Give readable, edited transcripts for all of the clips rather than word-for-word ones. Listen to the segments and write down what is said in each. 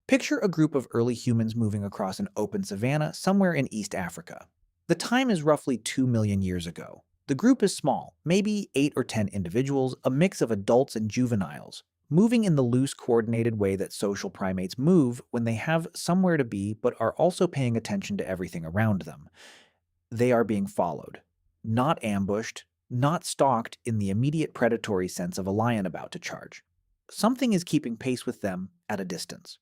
Picture a group of early humans moving across an open savanna somewhere in East Africa. The time is roughly 2 million years ago. The group is small, maybe 8 or 10 individuals, a mix of adults and juveniles, moving in the loose, coordinated way that social primates move when they have somewhere to be but are also paying attention to everything around them. They are being followed, not ambushed, not stalked in the immediate predatory sense of a lion about to charge. Something is keeping pace with them at a distance,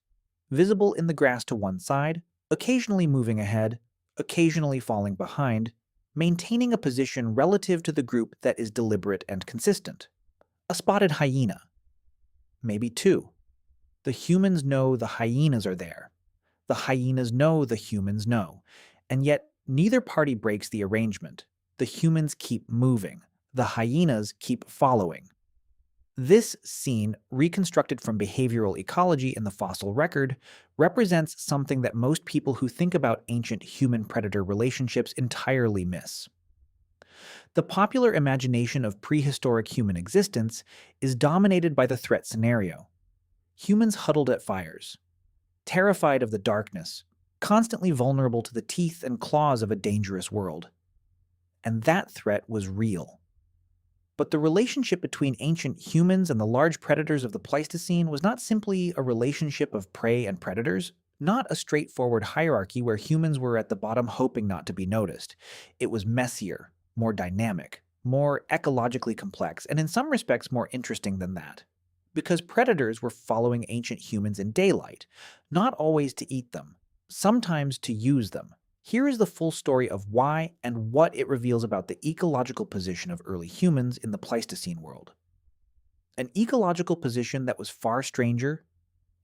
visible in the grass to one side, occasionally moving ahead, occasionally falling behind, maintaining a position relative to the group that is deliberate and consistent. A spotted hyena. Maybe two. The humans know the hyenas are there. The hyenas know the humans know. And yet, neither party breaks the arrangement. The humans keep moving. The hyenas keep following. This scene, reconstructed from behavioral ecology in the fossil record, represents something that most people who think about ancient human-predator relationships entirely miss. The popular imagination of prehistoric human existence is dominated by the threat scenario. Humans huddled at fires, terrified of the darkness, constantly vulnerable to the teeth and claws of a dangerous world. And that threat was real. But the relationship between ancient humans and the large predators of the Pleistocene was not simply a relationship of prey and predators, not a straightforward hierarchy where humans were at the bottom hoping not to be noticed. It was messier, more dynamic, more ecologically complex, and in some respects more interesting than that. Because predators were following ancient humans in daylight, not always to eat them, sometimes to use them. Here is the full story of why and what it reveals about the ecological position of early humans in the Pleistocene world. An ecological position that was far stranger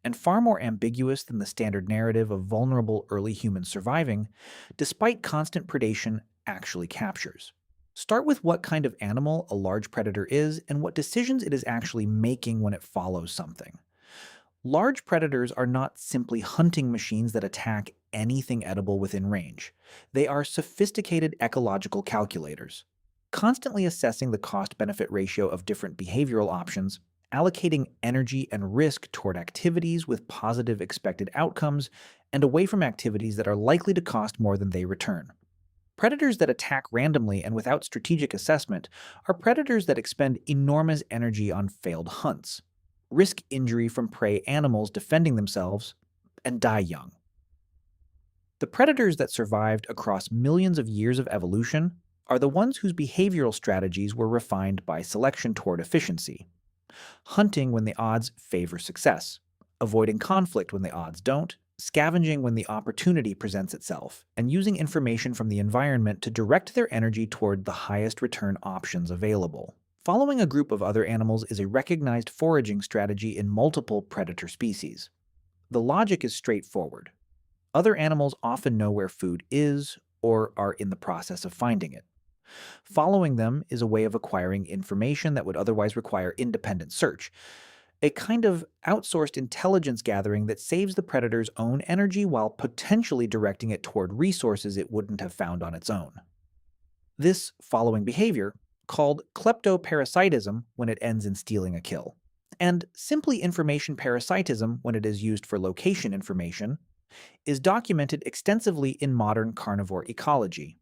and far more ambiguous than the standard narrative of vulnerable early humans surviving, despite constant predation actually captures. Start with what kind of animal a large predator is and what decisions it is actually making when it follows something. Large predators are not simply hunting machines that attack anything edible within range. They are sophisticated ecological calculators, constantly assessing the cost-benefit ratio of different behavioral options, allocating energy and risk toward activities with positive expected outcomes and away from activities that are likely to cost more than they return. Predators that attack randomly and without strategic assessment are predators that expend enormous energy on failed hunts, risk injury from prey animals defending themselves, and die young. The predators that survived across millions of years of evolution are the ones whose behavioral strategies were refined by selection toward efficiency. Hunting when the odds favor success, avoiding conflict when the odds don't, scavenging when the opportunity presents itself, and using information from the environment to direct their energy toward the highest return options available. Following a group of other animals is a recognized foraging strategy in multiple predator species. The logic is straightforward. Other animals often know where food is or are in the process of finding it. Following them is a way of acquiring information that would otherwise require independent search, a kind of outsourced intelligence gathering that saves the predator's own energy while potentially directing it toward resources it wouldn't have found on its own. This following behavior, called kleptoparasitism when it ends in stealing a kill, and simply information parasitism when it is used for location information, is documented extensively in modern carnivore ecology.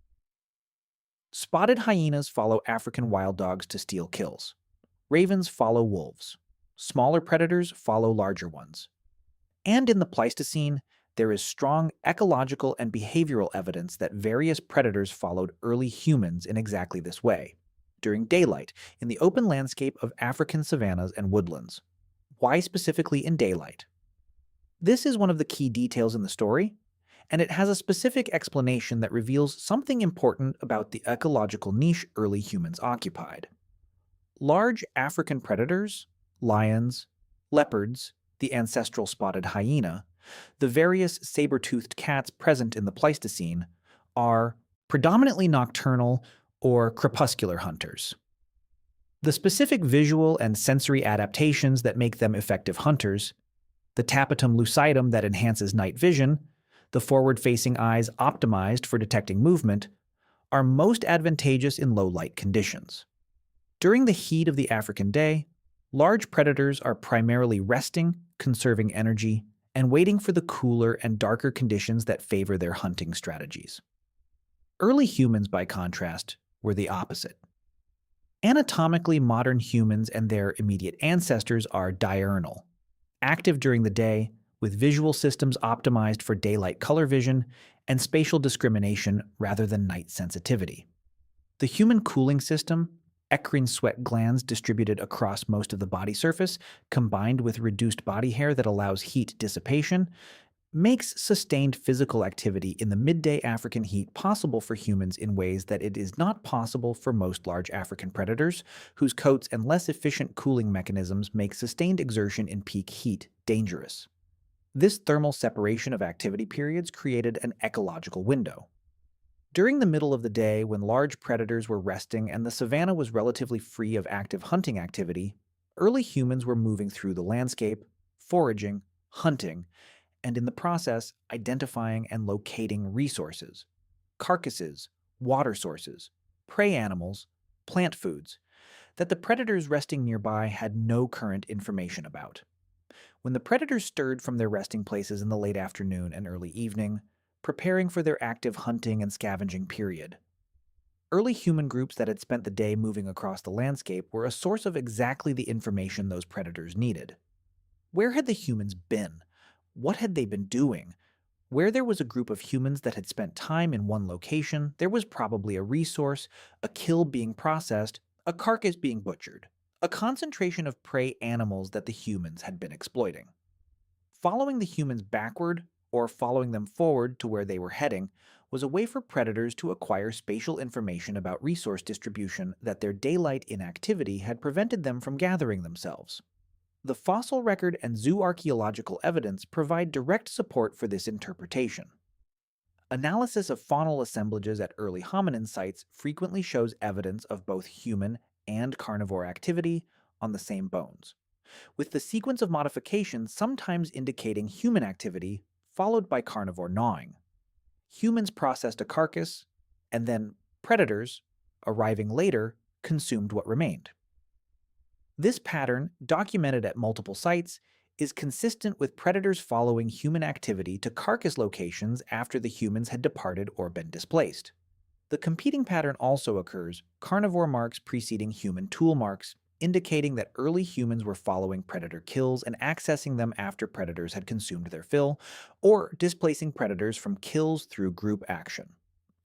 Spotted hyenas follow African wild dogs to steal kills. Ravens follow wolves. Smaller predators follow larger ones. And in the Pleistocene, there is strong ecological and behavioral evidence that various predators followed early humans in exactly this way, during daylight, in the open landscape of African savannas and woodlands. Why specifically in daylight? This is one of the key details in the story, and it has a specific explanation that reveals something important about the ecological niche early humans occupied. Large African predators, lions, leopards, the ancestral spotted hyena, the various saber-toothed cats present in the Pleistocene, are predominantly nocturnal or crepuscular hunters. The specific visual and sensory adaptations that make them effective hunters, the tapetum lucidum that enhances night vision, the forward-facing eyes optimized for detecting movement, are most advantageous in low-light conditions. During the heat of the African day, large predators are primarily resting, conserving energy, and waiting for the cooler and darker conditions that favor their hunting strategies. Early humans, by contrast, were the opposite. Anatomically, modern humans and their immediate ancestors are diurnal, active during the day, with visual systems optimized for daylight color vision and spatial discrimination rather than night sensitivity. The human cooling system, eccrine sweat glands distributed across most of the body surface, combined with reduced body hair that allows heat dissipation, makes sustained physical activity in the midday African heat possible for humans in ways that it is not possible for most large African predators, whose coats and less efficient cooling mechanisms make sustained exertion in peak heat dangerous. This thermal separation of activity periods created an ecological window. During the middle of the day, when large predators were resting and the savanna was relatively free of active hunting activity, early humans were moving through the landscape, foraging, hunting, and in the process, identifying and locating resources, carcasses, water sources, prey animals, plant foods, that the predators resting nearby had no current information about. When the predators stirred from their resting places in the late afternoon and early evening, preparing for their active hunting and scavenging period, early human groups that had spent the day moving across the landscape were a source of exactly the information those predators needed. Where had the humans been? What had they been doing? Where there was a group of humans that had spent time in one location, there was probably a resource, a kill being processed, a carcass being butchered, a concentration of prey animals that the humans had been exploiting. Following the humans backward, or following them forward to where they were heading, was a way for predators to acquire spatial information about resource distribution that their daylight inactivity had prevented them from gathering themselves. The fossil record and zooarchaeological evidence provide direct support for this interpretation. Analysis of faunal assemblages at early hominin sites frequently shows evidence of both human and carnivore activity on the same bones, with the sequence of modifications sometimes indicating human activity followed by carnivore gnawing. Humans processed a carcass, and then predators, arriving later, consumed what remained. This pattern, documented at multiple sites, is consistent with predators following human activity to carcass locations after the humans had departed or been displaced. The competing pattern also occurs, carnivore marks preceding human tool marks, indicating that early humans were following predator kills and accessing them after predators had consumed their fill, or displacing predators from kills through group action.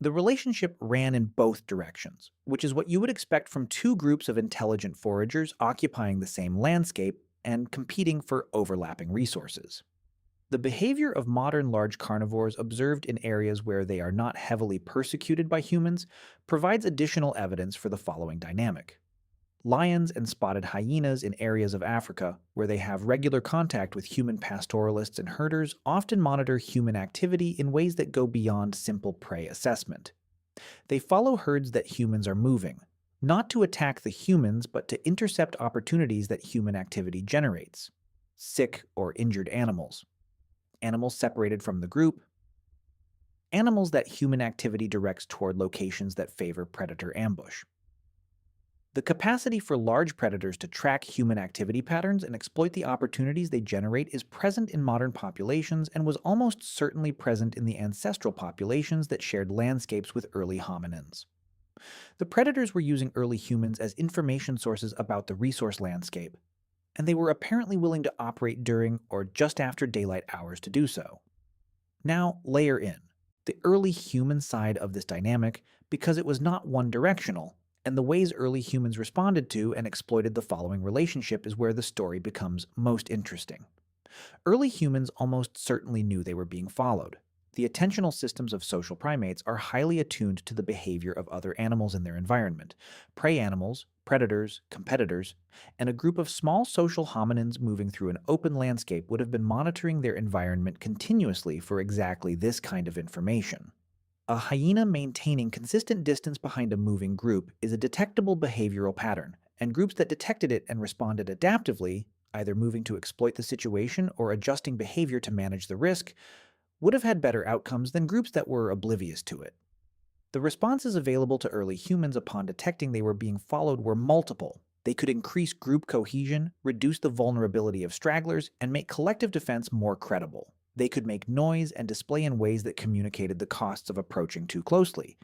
The relationship ran in both directions, which is what you would expect from two groups of intelligent foragers occupying the same landscape and competing for overlapping resources. The behavior of modern large carnivores observed in areas where they are not heavily persecuted by humans provides additional evidence for the following dynamic. Lions and spotted hyenas in areas of Africa where they have regular contact with human pastoralists and herders often monitor human activity in ways that go beyond simple prey assessment. They follow herds that humans are moving, not to attack the humans but to intercept opportunities that human activity generates. Sick or injured animals, animals separated from the group, animals that human activity directs toward locations that favor predator ambush. The capacity for large predators to track human activity patterns and exploit the opportunities they generate is present in modern populations and was almost certainly present in the ancestral populations that shared landscapes with early hominins. The predators were using early humans as information sources about the resource landscape, and they were apparently willing to operate during or just after daylight hours to do so. Now, layer in the early human side of this dynamic because it was not one-directional, and the ways early humans responded to and exploited the following relationship is where the story becomes most interesting. Early humans almost certainly knew they were being followed. The attentional systems of social primates are highly attuned to the behavior of other animals in their environment, prey animals, predators, competitors, and a group of small social hominins moving through an open landscape would have been monitoring their environment continuously for exactly this kind of information. A hyena maintaining consistent distance behind a moving group is a detectable behavioral pattern, and groups that detected it and responded adaptively, either moving to exploit the situation or adjusting behavior to manage the risk, would have had better outcomes than groups that were oblivious to it. The responses available to early humans upon detecting they were being followed were multiple, They could increase group cohesion, reduce the vulnerability of stragglers, and make collective defense more credible. They could make noise and display in ways that communicated the costs of approaching too closely.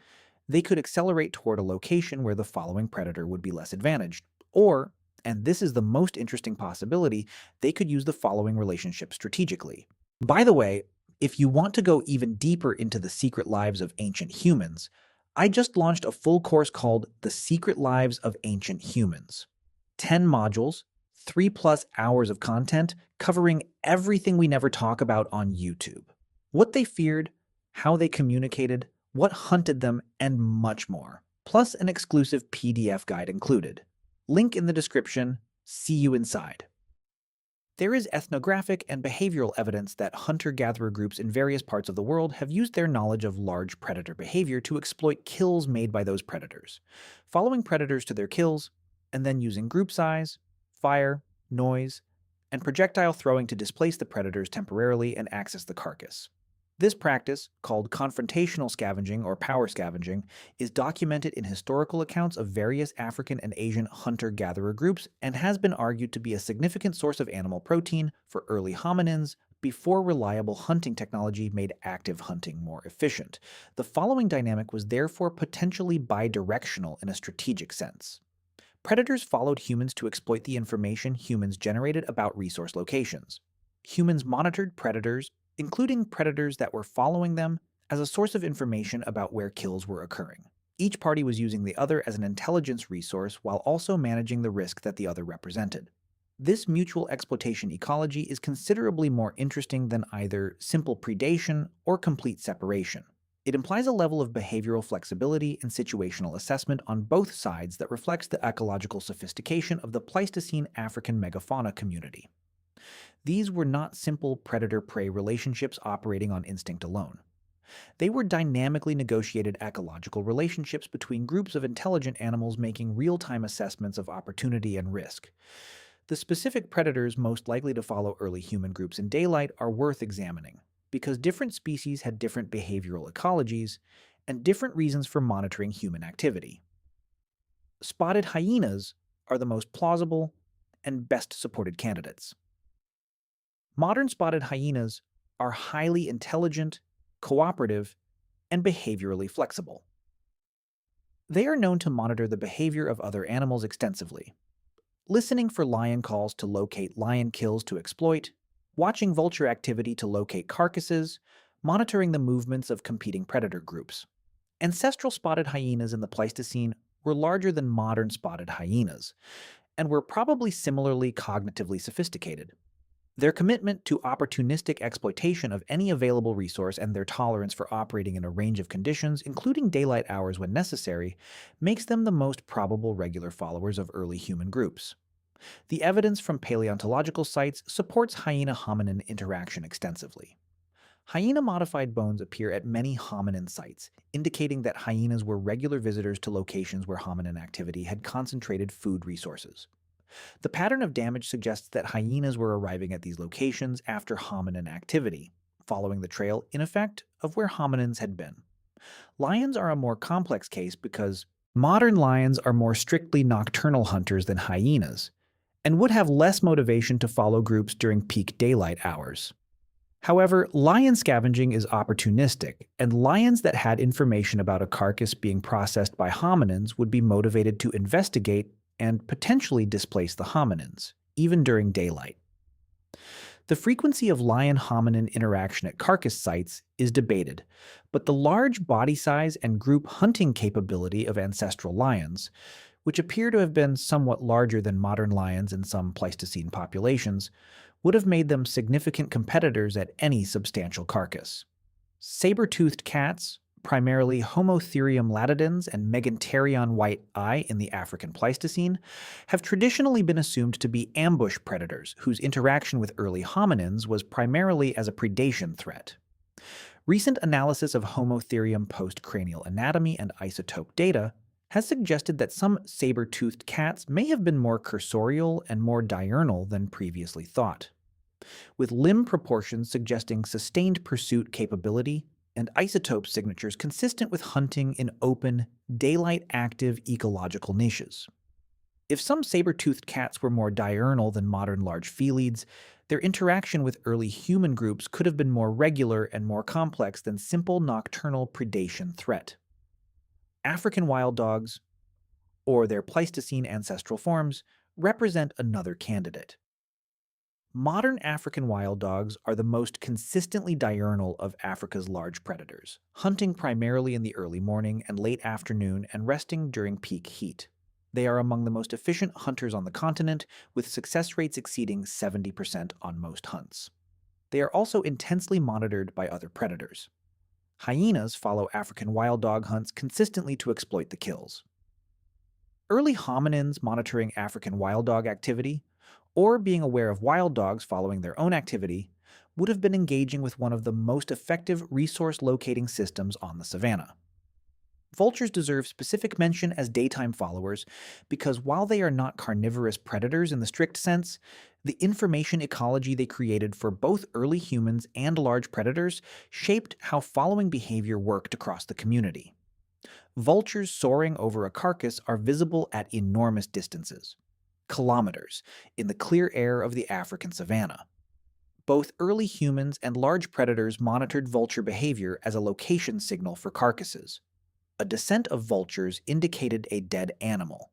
They could accelerate toward a location where the following predator would be less advantaged. Or, and this is the most interesting possibility, they could use the following relationship strategically. By the way, if you want to go even deeper into the secret lives of ancient humans, I just launched a full course called The Secret Lives of Ancient Humans. 10 modules, 3+ hours of content covering everything we never talk about on YouTube. What they feared, how they communicated, what hunted them, and much more. Plus an exclusive PDF guide included. Link in the description. See you inside. There is ethnographic and behavioral evidence that hunter-gatherer groups in various parts of the world have used their knowledge of large predator behavior to exploit kills made by those predators, following predators to their kills, and then using group size, fire, noise, and projectile throwing to displace the predators temporarily and access the carcass. This practice, called confrontational scavenging or power scavenging, is documented in historical accounts of various African and Asian hunter-gatherer groups and has been argued to be a significant source of animal protein for early hominins before reliable hunting technology made active hunting more efficient. The following dynamic was therefore potentially bidirectional in a strategic sense. Predators followed humans to exploit the information humans generated about resource locations. Humans monitored predators, including predators that were following them, as a source of information about where kills were occurring. Each party was using the other as an intelligence resource while also managing the risk that the other represented. This mutual exploitation ecology is considerably more interesting than either simple predation or complete separation. It implies a level of behavioral flexibility and situational assessment on both sides that reflects the ecological sophistication of the Pleistocene African megafauna community. These were not simple predator-prey relationships operating on instinct alone. They were dynamically negotiated ecological relationships between groups of intelligent animals making real-time assessments of opportunity and risk. The specific predators most likely to follow early human groups in daylight are worth examining, because different species had different behavioral ecologies and different reasons for monitoring human activity. Spotted hyenas are the most plausible and best supported candidates. Modern spotted hyenas are highly intelligent, cooperative, and behaviorally flexible. They are known to monitor the behavior of other animals extensively, listening for lion calls to locate lion kills to exploit, watching vulture activity to locate carcasses, monitoring the movements of competing predator groups. Ancestral spotted hyenas in the Pleistocene were larger than modern spotted hyenas, and were probably similarly cognitively sophisticated. Their commitment to opportunistic exploitation of any available resource and their tolerance for operating in a range of conditions, including daylight hours when necessary, makes them the most probable regular followers of early human groups. The evidence from paleontological sites supports hyena-hominin interaction extensively. Hyena-modified bones appear at many hominin sites, indicating that hyenas were regular visitors to locations where hominin activity had concentrated food resources. The pattern of damage suggests that hyenas were arriving at these locations after hominin activity, following the trail, in effect, of where hominins had been. Lions are a more complex case because modern lions are more strictly nocturnal hunters than hyenas, and would have less motivation to follow groups during peak daylight hours. However, lion scavenging is opportunistic, and lions that had information about a carcass being processed by hominins would be motivated to investigate and potentially displace the hominins, even during daylight. The frequency of lion-hominin interaction at carcass sites is debated, but the large body size and group hunting capability of ancestral lions, which appear to have been somewhat larger than modern lions in some Pleistocene populations, would have made them significant competitors at any substantial carcass. Saber-toothed cats, primarily Homotherium latidens and Meganterion white-eye in the African Pleistocene, have traditionally been assumed to be ambush predators whose interaction with early hominins was primarily as a predation threat. Recent analysis of Homotherium postcranial anatomy and isotope data has suggested that some saber-toothed cats may have been more cursorial and more diurnal than previously thought, with limb proportions suggesting sustained pursuit capability and isotope signatures consistent with hunting in open, daylight-active ecological niches. If some saber-toothed cats were more diurnal than modern large felids, their interaction with early human groups could have been more regular and more complex than simple nocturnal predation threat. African wild dogs, or their Pleistocene ancestral forms, represent another candidate. Modern African wild dogs are the most consistently diurnal of Africa's large predators, hunting primarily in the early morning and late afternoon and resting during peak heat. They are among the most efficient hunters on the continent, with success rates exceeding 70% on most hunts. They are also intensely monitored by other predators. Hyenas follow African wild dog hunts consistently to exploit the kills. Early hominins monitoring African wild dog activity, or being aware of wild dogs following their own activity, would have been engaging with one of the most effective resource locating systems on the savanna. Vultures deserve specific mention as daytime followers because while they are not carnivorous predators in the strict sense, the information ecology they created for both early humans and large predators shaped how following behavior worked across the community. Vultures soaring over a carcass are visible at enormous distances, kilometers, in the clear air of the African savanna. Both early humans and large predators monitored vulture behavior as a location signal for carcasses. A descent of vultures indicated a dead animal.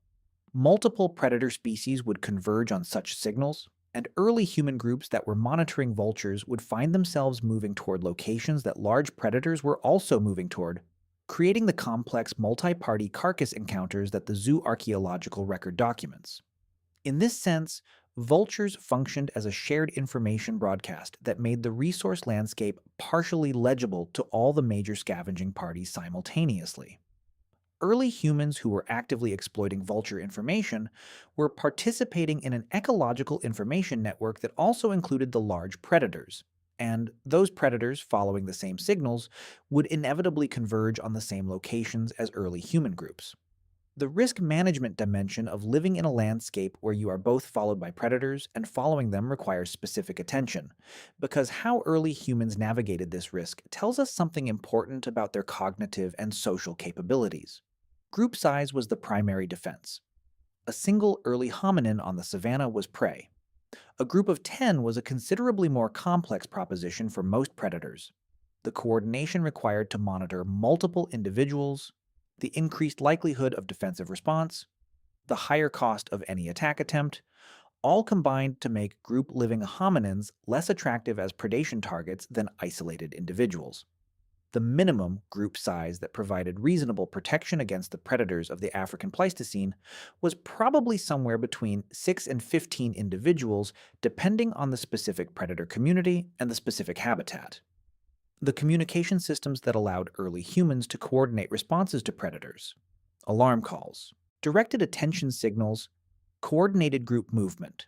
Multiple predator species would converge on such signals, and early human groups that were monitoring vultures would find themselves moving toward locations that large predators were also moving toward, creating the complex multi-party carcass encounters that the zoo archaeological record documents. In this sense, vultures functioned as a shared information broadcast that made the resource landscape partially legible to all the major scavenging parties simultaneously. Early humans who were actively exploiting vulture information were participating in an ecological information network that also included the large predators, and those predators, following the same signals, would inevitably converge on the same locations as early human groups. The risk management dimension of living in a landscape where you are both followed by predators and following them requires specific attention, because how early humans navigated this risk tells us something important about their cognitive and social capabilities. Group size was the primary defense. A single early hominin on the savanna was prey. A group of 10 was a considerably more complex proposition for most predators. The coordination required to monitor multiple individuals, the increased likelihood of defensive response, the higher cost of any attack attempt, all combined to make group-living hominins less attractive as predation targets than isolated individuals. The minimum group size that provided reasonable protection against the predators of the African Pleistocene was probably somewhere between 6 and 15 individuals, depending on the specific predator community and the specific habitat. The communication systems that allowed early humans to coordinate responses to predators, alarm calls, directed attention signals, coordinated group movement,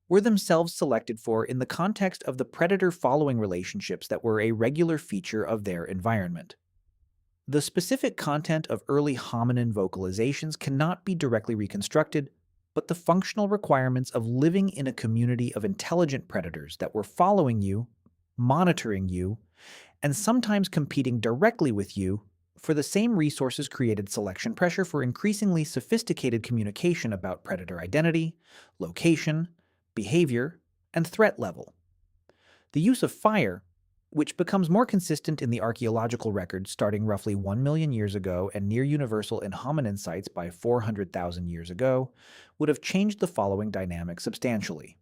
were themselves selected for in the context of the predator-following relationships that were a regular feature of their environment. The specific content of early hominin vocalizations cannot be directly reconstructed, but the functional requirements of living in a community of intelligent predators that were following you, monitoring you, and sometimes competing directly with you for the same resources created selection pressure for increasingly sophisticated communication about predator identity, location, behavior, and threat level. The use of fire, which becomes more consistent in the archaeological record starting roughly 1 million years ago and near universal in hominin sites by 400,000 years ago, would have changed the following dynamic substantially.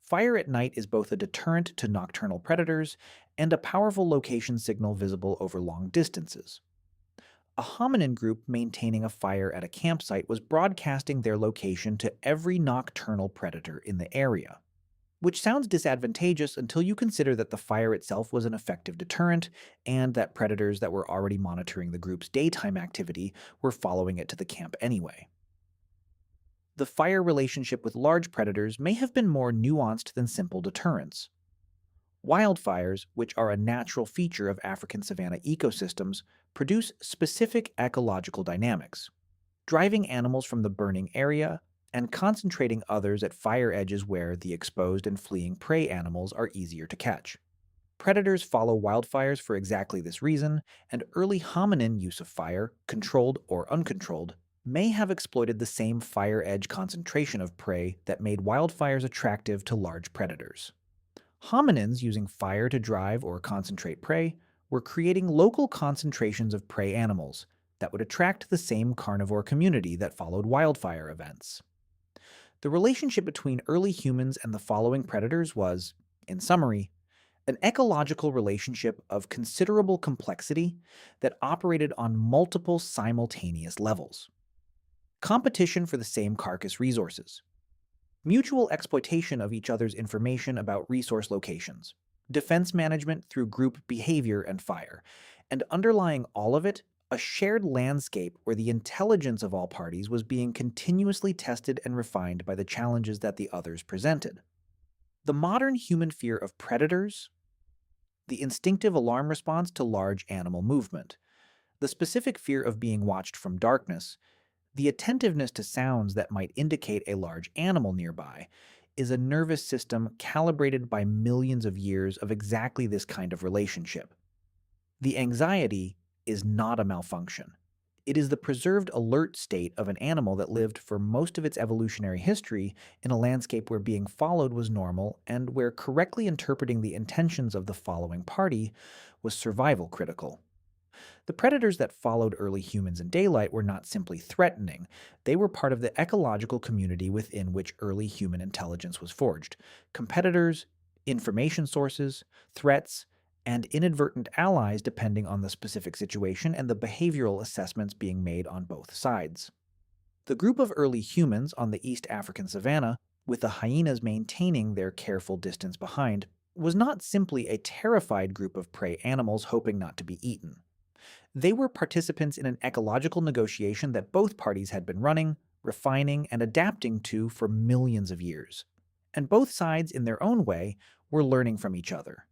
Fire at night is both a deterrent to nocturnal predators and a powerful location signal visible over long distances. A hominin group maintaining a fire at a campsite was broadcasting their location to every nocturnal predator in the area, which sounds disadvantageous until you consider that the fire itself was an effective deterrent and that predators that were already monitoring the group's daytime activity were following it to the camp anyway. The fire relationship with large predators may have been more nuanced than simple deterrence. Wildfires, which are a natural feature of African savanna ecosystems, produce specific ecological dynamics, driving animals from the burning area and concentrating others at fire edges where the exposed and fleeing prey animals are easier to catch. Predators follow wildfires for exactly this reason, and early hominin use of fire, controlled or uncontrolled, may have exploited the same fire edge concentration of prey that made wildfires attractive to large predators. Hominins using fire to drive or concentrate prey were creating local concentrations of prey animals that would attract the same carnivore community that followed wildfire events. The relationship between early humans and the following predators was, in summary, an ecological relationship of considerable complexity that operated on multiple simultaneous levels. Competition for the same carcass resources, mutual exploitation of each other's information about resource locations, defense management through group behavior and fire, and underlying all of it, a shared landscape where the intelligence of all parties was being continuously tested and refined by the challenges that the others presented. The modern human fear of predators, the instinctive alarm response to large animal movement, the specific fear of being watched from darkness, the attentiveness to sounds that might indicate a large animal nearby, is a nervous system calibrated by millions of years of exactly this kind of relationship. The anxiety is not a malfunction. It is the preserved alert state of an animal that lived for most of its evolutionary history in a landscape where being followed was normal and where correctly interpreting the intentions of the following party was survival critical. The predators that followed early humans in daylight were not simply threatening, they were part of the ecological community within which early human intelligence was forged. Competitors, information sources, threats, and inadvertent allies depending on the specific situation and the behavioral assessments being made on both sides. The group of early humans on the East African savanna, with the hyenas maintaining their careful distance behind, was not simply a terrified group of prey animals hoping not to be eaten. They were participants in an ecological negotiation that both parties had been running, refining, and adapting to for millions of years. And both sides, in their own way, were learning from each other.